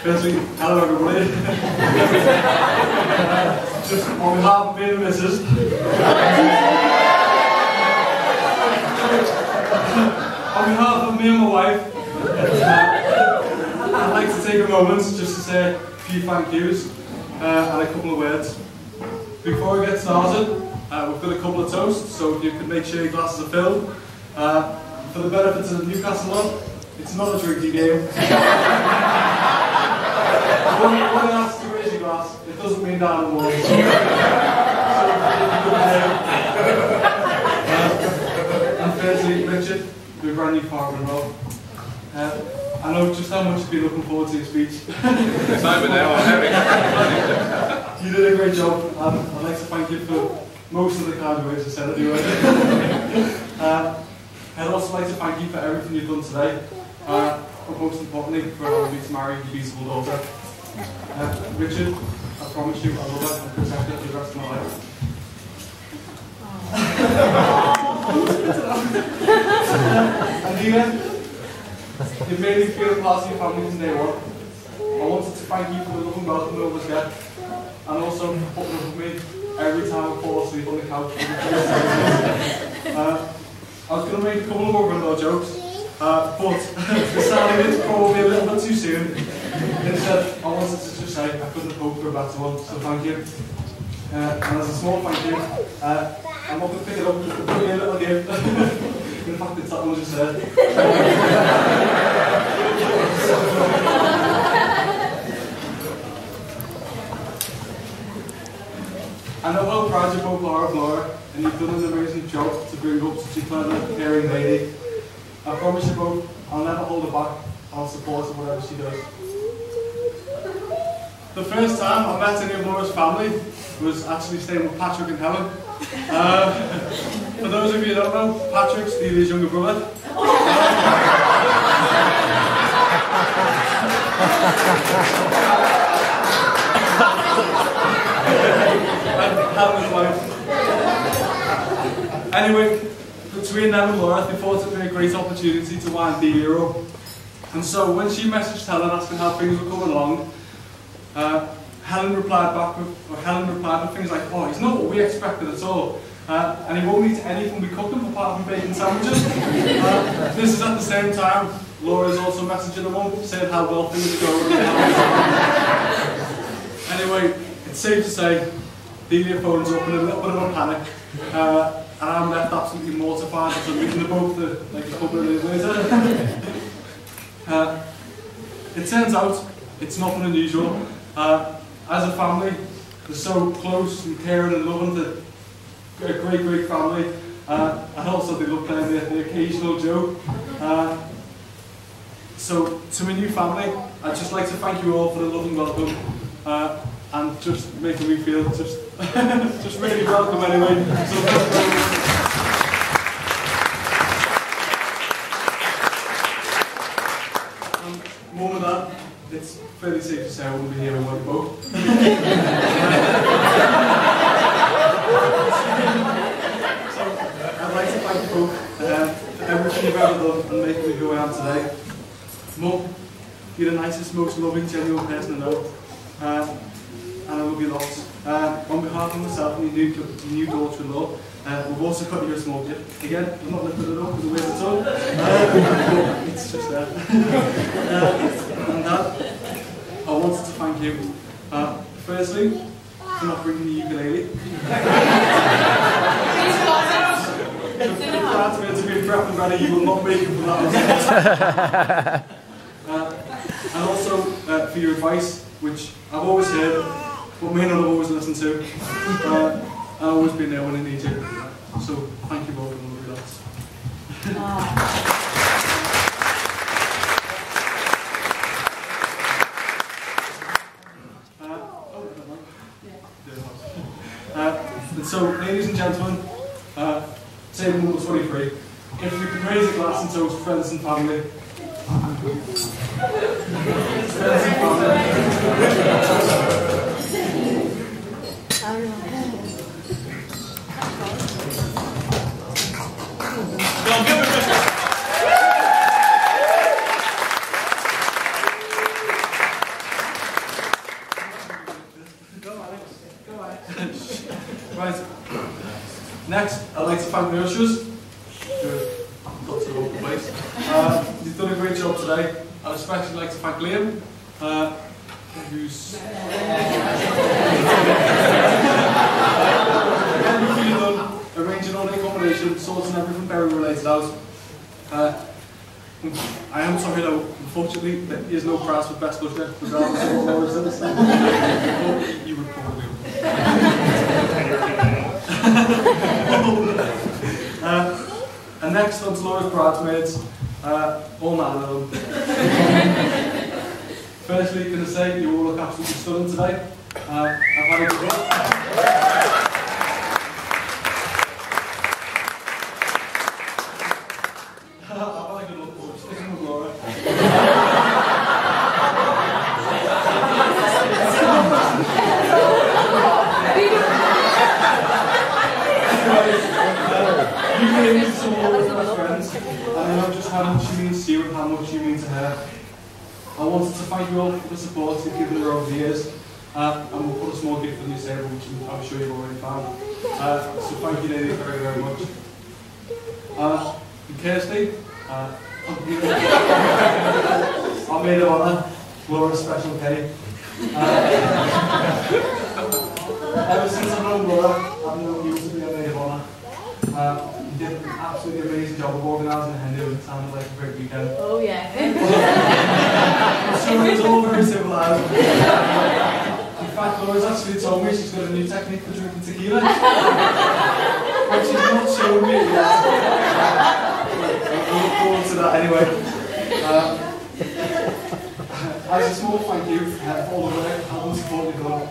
Firstly, hello everybody. Just on behalf of me and the missus, on behalf of me and my wife, I'd like to take a moment just to say a few thank yous and a couple of words. Before we get started, we've got a couple of toasts, so if you could make sure your glasses are filled. For the benefits of the Newcastle lot, it's not a drinking game. When you ask to raise your glass, it doesn't mean down the wall. And firstly, Richard, your brand new partner as well. I know just how much you've been looking forward to your speech. It's over now, I'm having it. You did a great job, and I'd like to thank you for most of the kind words you said anyway. I'd also like to thank you for everything you've done today, but most importantly for allowing me to marry your beautiful daughter. Richard, I promise you I love her and protect her for the rest of my life. And Dina, you've made me feel part of your family from day one. I wanted to thank you for the love and welcome you always get, and also for putting up with me every time I fall asleep on the couch. I was going to make a couple of more brother jokes, but decided it's probably a little bit too soon. Instead, I wanted to just say I couldn't hope for a better one, so thank you. And as a small thank you, I'm not going to pick it up, just to put you a little gift. In fact, it's that one just said. I know how proud you both are of Laura, and you've done an amazing job to bring up such a clever, caring lady. I promise you both, I'll never hold her back. I'll support her whatever she does. The first time I met any of Laura's family was actually staying with Patrick and Helen. For those of you who don't know, Patrick's Stevie's younger brother. Helen's wife. Anyway, between them and Laura, they thought it would be a great opportunity to wind Delia up. And so when she messaged Helen asking how things were coming along, Helen replied with things like, "Oh, he's not what we expected at all, and he won't eat anything we cook him apart from bacon sandwiches." This is at the same time Laura's also messaging her mum saying how well things are going. Anyway, it's safe to say Delia phones up in a little bit of a panic, and I'm left absolutely mortified after meeting them both like a couple of days later. It turns out it's nothing unusual. As a family, they're so close and caring and loving, a great family, and also they love playing the occasional joke. So to my new family, I'd just like to thank you all for the love and welcome, and just making me feel just really welcome anyway. So, Mum and Dad, it's fairly safe to say I wouldn't be here without you both. So I'd like to thank you both for everything you've ever done and making me who I am today. Mum, you're the nicest, most loving, genuine person I know, and I love you lots. On behalf of myself and your new daughter-in-law, we've also got you a small gift. Again, I'm not lifting it up because it weighs its own. It's just there. And Dad, I wanted to thank you, firstly, for not bringing the ukulele. That's meant to be prep and ready, you will not make it for that. And also for your advice, which I've always heard, but may not have always listened to. I've always been there when I need you. So thank you both and love you lots. And so, ladies and gentlemen, table number 23. If we can raise a glass and toast friends and family. Friends and family. You've done a great job today. I'd especially like to thank Liam, who's everything you've done, arranging all the accommodation, sorting everything very related out. I am sorry though, unfortunately, there is no prize for best usher, regardless of what Laura says. But you would probably win. And next on to Laura's bridesmaids, all 9 of them. Firstly, going to say you all look absolutely stunning today. I've had a good look. Sticking with Laura. You can meet some of Laura's best friends, and I know just how much she means to you and how much you mean to her. I wanted to thank you all for the support you've given her over the years, and we'll put a small gift on your table, which I'm sure you've already found. So thank you, ladies, very, very much. And Kirsty, our maid of honour, Laura's special K. Ever since I've known Laura, I've known you to be a maid of honour. You did an absolutely amazing job of organising a hen do, and it sounded like a great weekend. Oh yeah. So it's all very civilised. In fact, Laura's actually told me she's got a new technique for drinking tequila. But she's not shown me yet. I look forward to that anyway. As a small thank you for all the work and support you've done,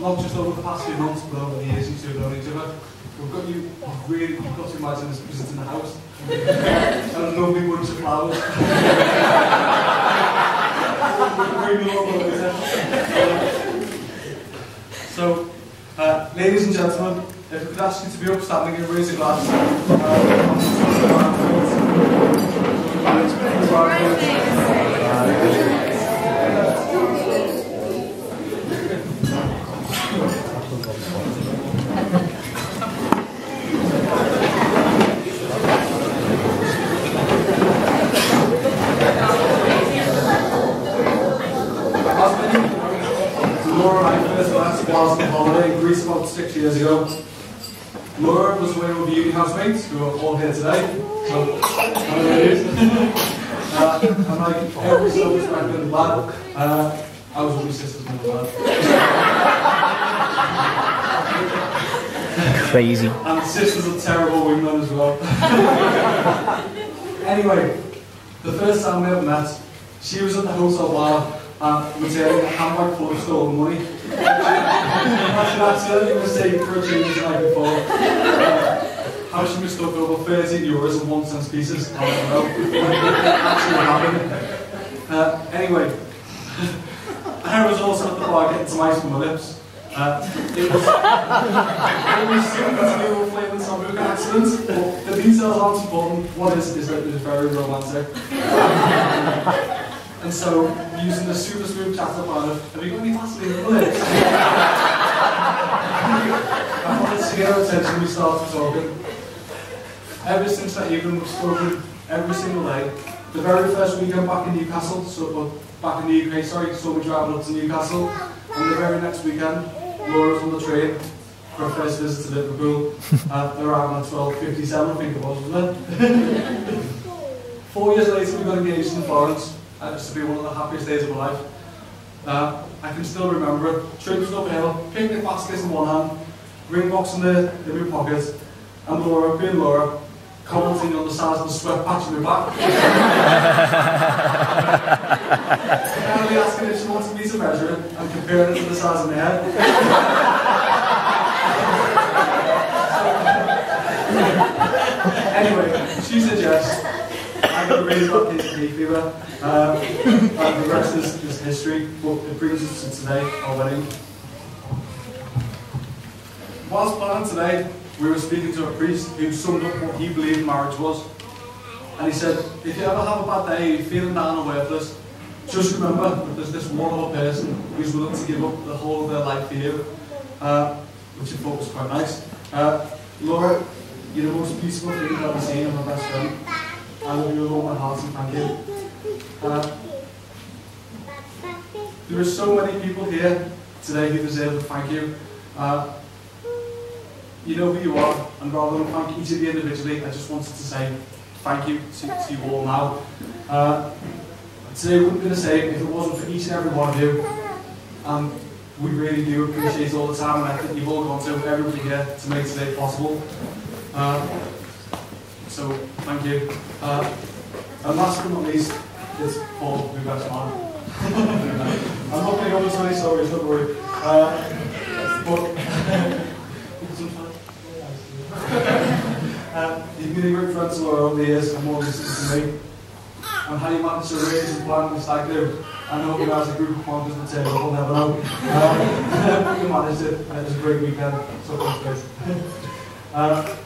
not just over the past few months, but over the years since we've known each other. You've got to imagine this because it's in the house. And a lovely bunch of flowers. So, ladies and gentlemen, if I could ask you to be upstanding and raise a glass. Laura and I first met whilst on holiday in Greece about 6 years ago. Laura was away with uni housemates who are all here today. So, I'm like every self-respecting lad. I was with my sister's mum lad. Crazy. And sister's a terrible wingman as well. Anyway, the first time we ever met, she was at the hotel bar returning a handbag full of stolen money. She accidentally mistaken for a change the night before. How she mistook over 13 euros and 1 cent pieces, I don't know. It actually happened. Anyway, I was also at the bar getting some ice on my lips. It was super to do with flavouring sambuca accidents, but the details aren't important. What is that it was very romantic. And so, using the super smooth chatter part of, have you got any Vaseline on the lips? I wanted to get her attention when we started talking. Ever since that evening, we've spoken every single day. The very first weekend back in Newcastle, back in the UK, sorry, so we travelled up to Newcastle. And the very next weekend, Laura was on the train for her first visit to Liverpool. Around at 12:57, I think it was, wasn't it? 4 years later, we got engaged in Florence. Just to be one of the happiest days of my life. I can still remember it. Trips uphill, picnic baskets in one hand, ring box in my pocket, and Laura, being Laura, commenting on the size of the sweat patch in my back. Kindly asking if she wanted me to measure it and compare it to the size of my head. Anyway, she said yes. I got a really bad case of hay fever, and the rest is history, but it brings us to today, our wedding. Whilst planning today, we were speaking to a priest who summed up what he believed marriage was. And he said, if you ever have a bad day, you're feeling down or worthless, just remember that there's this one other person who's willing to give up the whole of their life for you, which I thought was quite nice. Laura, you're the most beautiful thing I've ever seen, and my best friend. I love you with all my heart and thank you. There are so many people here today who deserve a thank you. You know who you are, and rather than thank each of you individually, I just wanted to say thank you to you all now. Today wouldn't be the same if it wasn't for each and every one of you. We really do appreciate all the time and effort you've all gone to, everybody here, to make today possible. So, thank you. And last but not least, it's Paul, my best man. I'm not going to go into any stories, don't worry. You've been a great friend to her over the years and more recently to me. And how you managed to raise and plan this stag do, I know you guys are a group of pointers at the table, we'll never know. You managed it, and it was a great weekend, so thanks guys.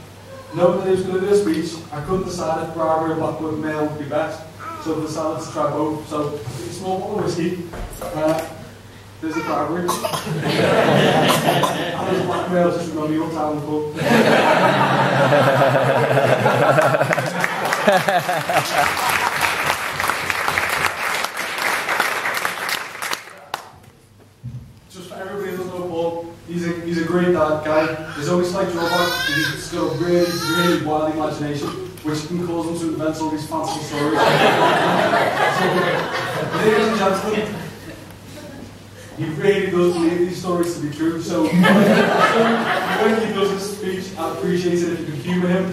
Knowing that he was going to do a speech, I couldn't decide if bribery or blackwood mail would be best, so I decided to try both. So, a small bottle of whiskey, there's a bribery, and there's a blackmail just from the old town club. Just for everybody who doesn't know Paul, he's a great guy. There's only slight drawback, he's got a really wild imagination, which can cause him to invent all these fancy stories. Ladies and gentlemen, he really does believe these stories to be true, so when he does his speech, I appreciate it if you can humour him.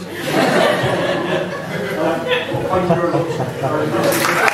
Thank you very much.